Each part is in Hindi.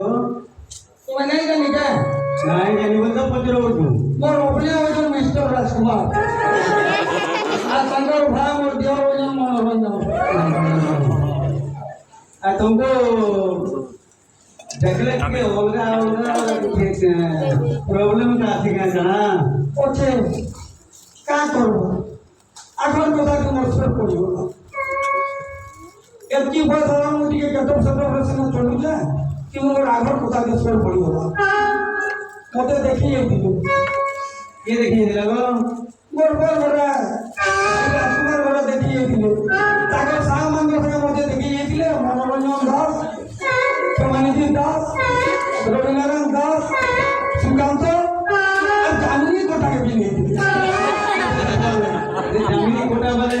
तुम्हें नहीं करनी क्या? नहीं जानी बोलता पचरो तू मोर अपने वजन मिस्टर राजकुमार आज संगर भाई मोर दिया वजन मनोरंजन तुमको देखले कि होगा प्रॉब्लम का आती जाना ओके क्या करो आखिर को ताकि मोर सर पड़ी होगा एक बात है मुझे के कटो सब प्रश्न छोड़ जा कि मोर आखिर को ताकि सर पड़ी होगा मुझे देखिए ये देखिए लगो मोर बोल बड़ा राजकुमार बड़ा देखिए ताकि सामान के मुझे देखिए मनोरंजन दास समानिधि दास रविनारायण दास सुकांत और जामुनी कोटा के भी नहीं जामुनी कोटा वाले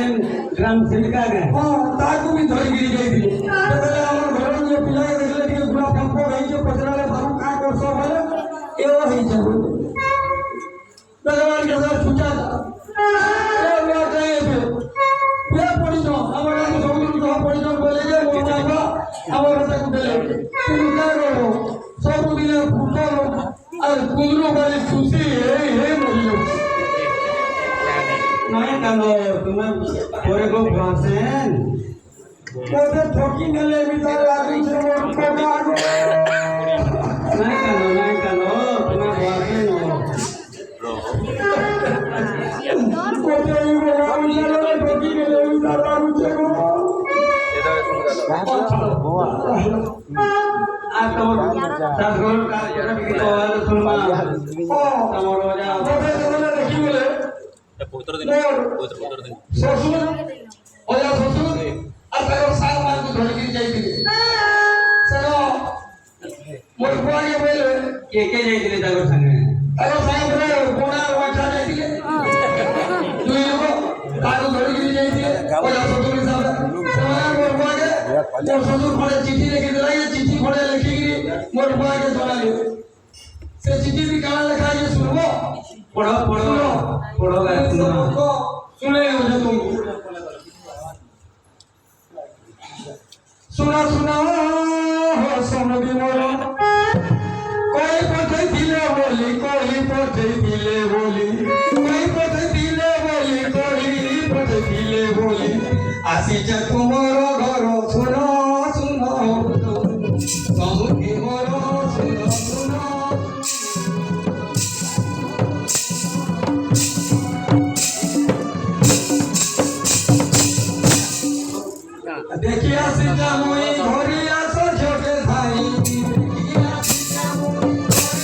ग्राम सेविका गए हाँ ताकू भी धरी गिरी गई थी तो पहले हमारे घर में जो पिला के देखले कि पूरा पंपो गई जो पचरा ले बाबू का कर सो वाले ये वो है जरूर भगवान के साथ छूटा था ये बात है ये पड़ी जो हमारा जो सब जो पड़ी जो बोले जे वो बाबा हमारा तक बोले तुम क्या करो सब दिन फुटो और कुंदरू वाली खुशी है मोलियो नहीं कानो तुम्हें पूरे को भाषण मुझे ठोकी मिले बिचार लागी से मोर को आगो नहीं कानो तुम्हें भाषण हो मुझे ये बोला मुझे ठोकी मिले बिचार लागी से को आज तो का जरा भी तो सुनमा तमरो जा मुझे देखी मिले ससुर ओया ससुर अगर साल मान को धड़ गिर जाई दिले चलो मोर बुआ के बोले के जाई दिले तागर संगे अगर साल रे कोना वाटा जाई दिले दुई लोग तारो धड़ गिर जाई दिले ओया ससुर साहब ओया मोर बुआ के मोर ससुर पड़े चिट्ठी लेके दिला ये चिट्ठी पड़े लिखी गिरी मोर बुआ के जोड़ा ले से चिट्ठी भी काला लिखा ये सुनो पढ़ो गाय सुनो सुने मुझे तुम सुना सुना हो सुन भी मोरो कोई पथे दिले बोली कोई पथे दिले बोली कोई पथे दिले बोली कोई पथे दिले बोली आसी जा तुमरो घर सुनो सुनो कहू के मोरो सुनो सुनो देखिया सीता मुई घोरिया सो छोटे भाई देखिया सीता मुई घोरिया सो छोटे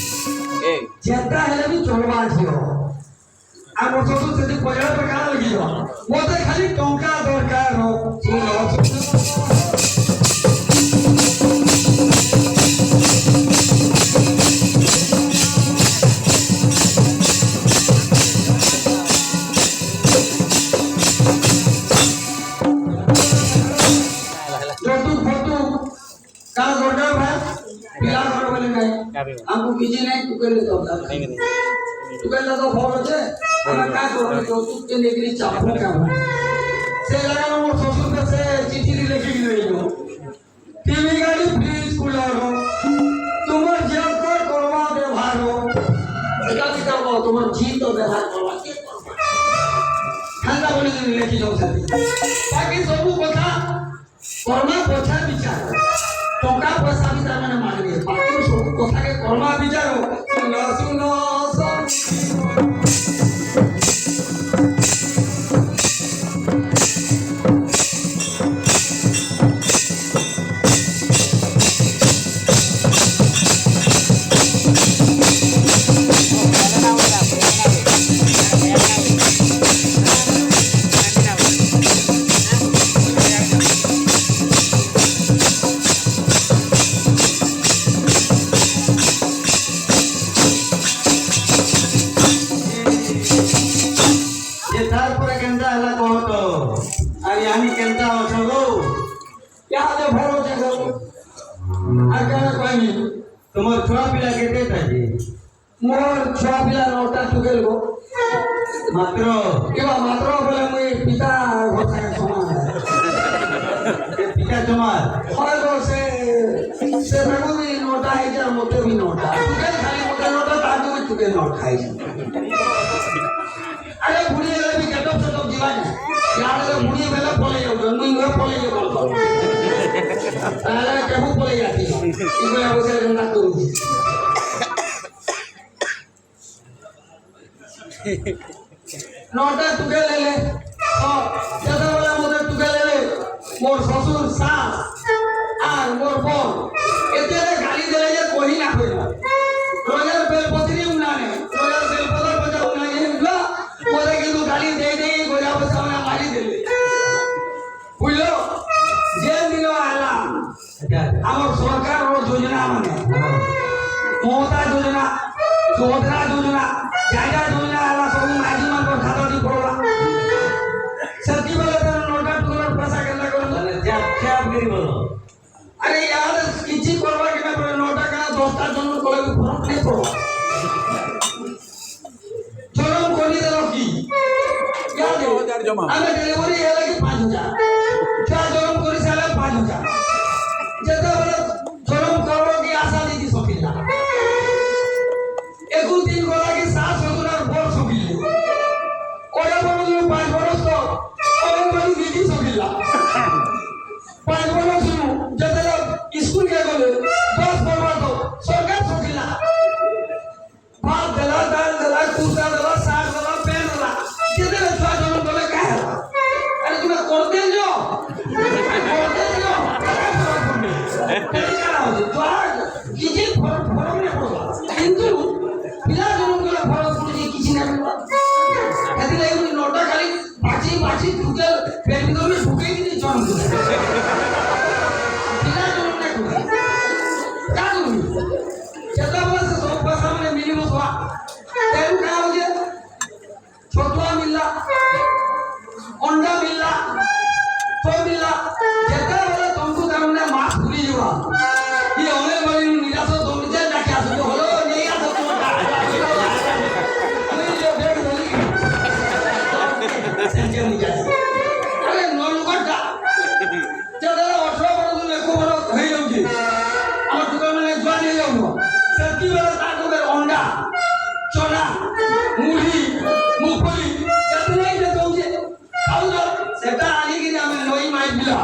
भाई जेता हेले भी चोरबा छियो आम ससुर से पजड़ा पे काना लगियो मोते खाली टंका दरकार हो सुनो हमको कीजिए नहीं तू कर लेता होता तू कर लेता फोन अच्छे हमें क्या करो तो तू के लेके चापू का से लगा वो ससुर पे से चिट्ठी लिखी गई हो टीवी गाड़ी फ्रिज कूलर हो तुम्हार जेब को करवा व्यवहार हो क्या करवा तुम्हार जी तो व्यवहार करवा के ठंडा बोली लिखी जाओ बाकी सब कथा कर्मा पछा विचार टका पैसा भी तार मांगे बाकी सब कथा के कर्मा विचार सुनो सुनो तुम्हार छुआ पिला के ताजी मोर छुआ पिला नौटा चुकेल गो मात्र बोले मुई पिता घोषणा समान क्या तुम्हार হয় গো সে ভাগু বি নোটা হয়ে যায় মতে বি নোটা তুকে খালি মতে নোটা তাকে বি তুকে নোট খাইছি আরে বুড়ি গেলে বি গেটপ সেটপ দিবা না ইয়ারে বুড়ি বেলা পলে যাও মুই গো পলে যাও বলতো তাহলে কেবু পলে যাতি ইগুলা বসে না তো নোটা তুকে লেলে যেতবেলা মতে তুকে লেলে মোর শ্বশুর শাশ আর মোর বোন এতে গালি দেলে যে কহি না হইল রোজার বেলপত্রি উনানে রোজার বেলপত্র পয়সা উনানে উঠলো ওরে কিন্তু গালি দেই দেই গোজা পয়সা উনা মারি দিলে বুঝলো যে দিন আলা আমার সরকার যোজনা মানে মমতা যোজনা সুভদ্রা যোজনা জায়গা যোজনা আলা সব মাঝি মানকর খাতা দি পড়লা সত্যি বলে তো নোটা টুকরার পয়সা কেনা করলো क्या बोलो আরে यार কিছু করবা কেনা করে নোটা কেনা 10টার জন্য করে ফরক নেই পড়ো জরম করি দিল কি আমি ডেলিভারি এলে কি 5000 যা জরম করি সালে 5000 যেটা বলে জরম করবো কি আশা দিদি সকিলা একু দিন গলা কি শাশ শ্বশুরার বড় সকিলে ওরা বড় 5 বছর তো ওরা বড় দিদি সকিলা 5 বছর শুরু যেটা স্কুল কে গেলে 10 বছর তো সরকার সকিলা ভাত দেলা ডাল দেলা কুসা দেলা শাক দেলা পেন দেলা যেটা ছয় জন বলে কাহে আরে তুমি করতে যাও করতে যাও কিছু ফরক নেই পড়বা কিন্তু পিলা জনগুলো ফরক পড়ছে কিছু না এদিকে এই নোটা খালি বাঁচি ঢুকে পেন করে ঢুকে দিতে জন পিলা জন না করে কাজু যেটা বলছে সব ভাষা মানে মিলিব সবা তেরু খাওয়া হচ্ছে ছতুয়া মিল্লা অন্ডা মিল্লা তো মিল্লা যেটা বলে তমকু কারণে মাছ ভুলি যাওয়া কি অনেক বলি নিরাশ জমিতে ডাকে আসবে হলো নেই আসো তোমার আমি যে বেগ ধরি সেঞ্চুরি নিয়ে যাচ্ছি আরে নলগড়টা যেটা 18 বড় দিন 1 বড় হয়ে যাচ্ছে আমার দোকানে জোয়া নিয়ে যাবো সেটি বেলা তাকে অন্ডা চনা মুড়ি মুফলি যেতে নেই যে দৌছে খাও সেটা আনিকিনি আমি নই মাইপিলা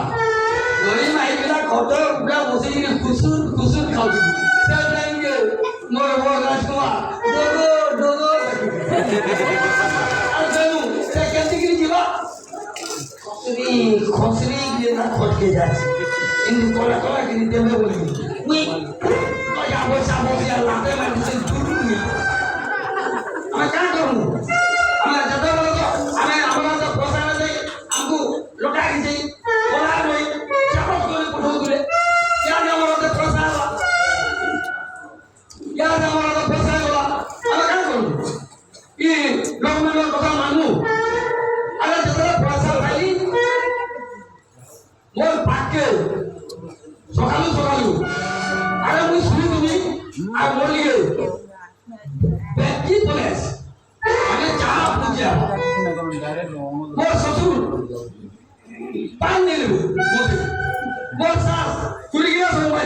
কত পুরা বসে গিয়ে খুশুর খাওছি সে টাইমকে মোর বড় রাজকুমার ডোগো আর জানু সে কেন্দ্রগিরি যাবা খসরি গিয়ে না খটকে যাচ্ছে কিন্তু কলা কিনে দেবে বলি মুই কয়া পয়সা বসে আর লাতে মারছে দুটো নিয়ে আমি কাজ করবো আমি যেতে বলো তো আমি আমরা তো পয়সা দেই আমকু লোটা গেছি বলা নই চাপত করে পঠো দিলে ইয়ার আমার তো পয়সা আলা ইয়ার আমার তো পয়সা আলা আমি কাজ করবো ই গভর্নমেন্টের কথা মানু আরে যেতে পয়সা পাইলি মোর পাকে সকালু আরে মুই শুনি তুমি আর বলি ব্যক্তি পুলিশ আমি চা বুঝা মোর শ্বশুর পান নিলু মোর শাশ কুড়ি গিয়া